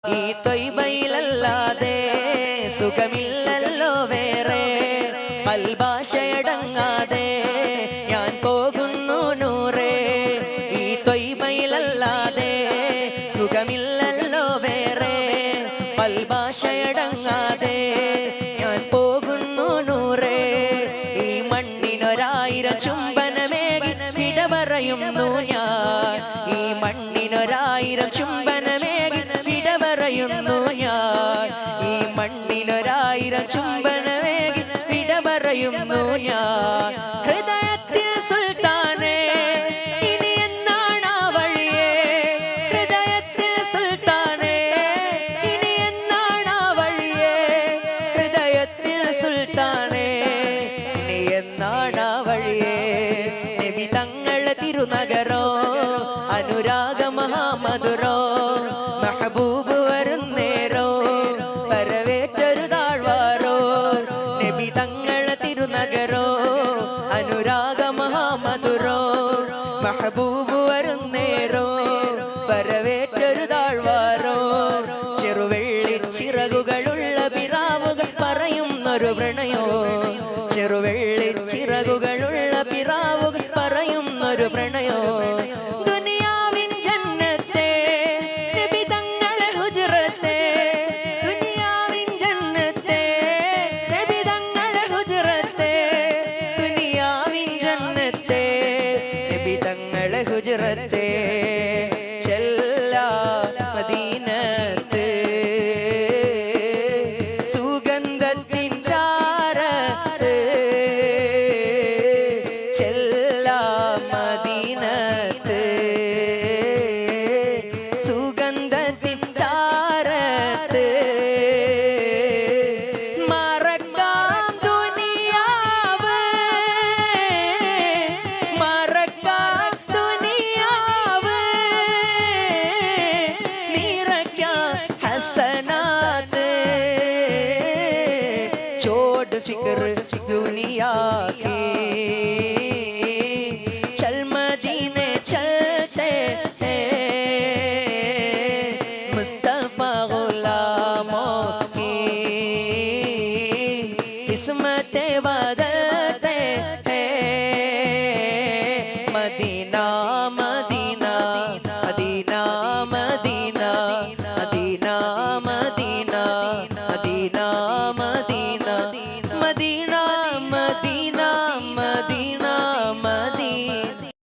ഈ തൊയ്ബയിലല്ലാതെ സുഖമില്ലല്ലോ വേറെ. കൽഭാഷയടങ്ങാതെ ഞാൻ പോകുന്നു നൂറേ. ഈ തൊയ്ബയിലല്ലാതെ സുഖമില്ലല്ലോ വേറെ. കൽഭാഷയടങ്ങാതെ ഞാൻ പോകുന്നു നൂറേ. ഈ മണ്ണിനൊരായിരം ചുംബനമേകി വിട പറയുന്നു ഞാൻ. ഈ മണ്ണിനൊരായിരം ചുംബനമേകി വിട പറയുന്നു ഞാൻ. ഈ മണ്ണിനൊരായിരം ചുംബനമേകി വിട പറയുന്നു ഞാൻ. ഹൃദയത്തിൽ സുൽത്താനേ ഇനി എന്നാണ് ആ വഴിയേ. ഹൃദയത്തിൽ സുൽത്താനേ ഇനി എന്നാണ് ആ വഴിയേ. ഹൃദയത്തിൽ സുൽത്താനേ ഇനി എന്നാണ് ആ വഴിയേ. നബി തങ്ങളെ തിരുനഗരോ അനുരാഗ മഹാമധുരോ. മെഹബൂബ് വരുന്നേരോ പരവേറ്റൊരു താഴ്വാരോ. നബി തങ്ങളെ തിരുനഗരോ അനുരാഗ മഹാമധുരോ. മെഹബൂബ് വരുന്നേരോ പരവേറ്റൊരു താഴ്വാരോ. ചെറുവെള്ളി ചിറകുകളുള്ള പിറാവുകൾ പറയുന്നൊരു പ്രണയോ. ചെറുവെള്ളി ചിറകുകളുള്ള പിറാവുകൾ പറയുന്നൊരു പ്രണയോ. ദുനിയാവിൻ ജന്നത്തെ നബി തങ്ങളെ ഹുജ്റത്തെ. ദുനിയാവിൻ ജന്നത്തെ നബി തങ്ങളെ ഹുജ്റത്തെ. ദുനിയാവിൻ ജന്നത്തെ നബി തങ്ങളെ ഹുജ്റത്തെ. ചെല്ലാ മദീനത്ത് സുഗന്ധത്തിൻ ചാരത്ത്. ചെല്ലാ മദീനത്ത് സുഗന്ധത്തിൻ ചാരത്ത്. മറക്കാം ദുനിയാവ് മറക്കാം ദുനിയാവ്. നിറയ്ക്കാം ഹസനാത്ത്. छोड़ फिक्र दुनिया की.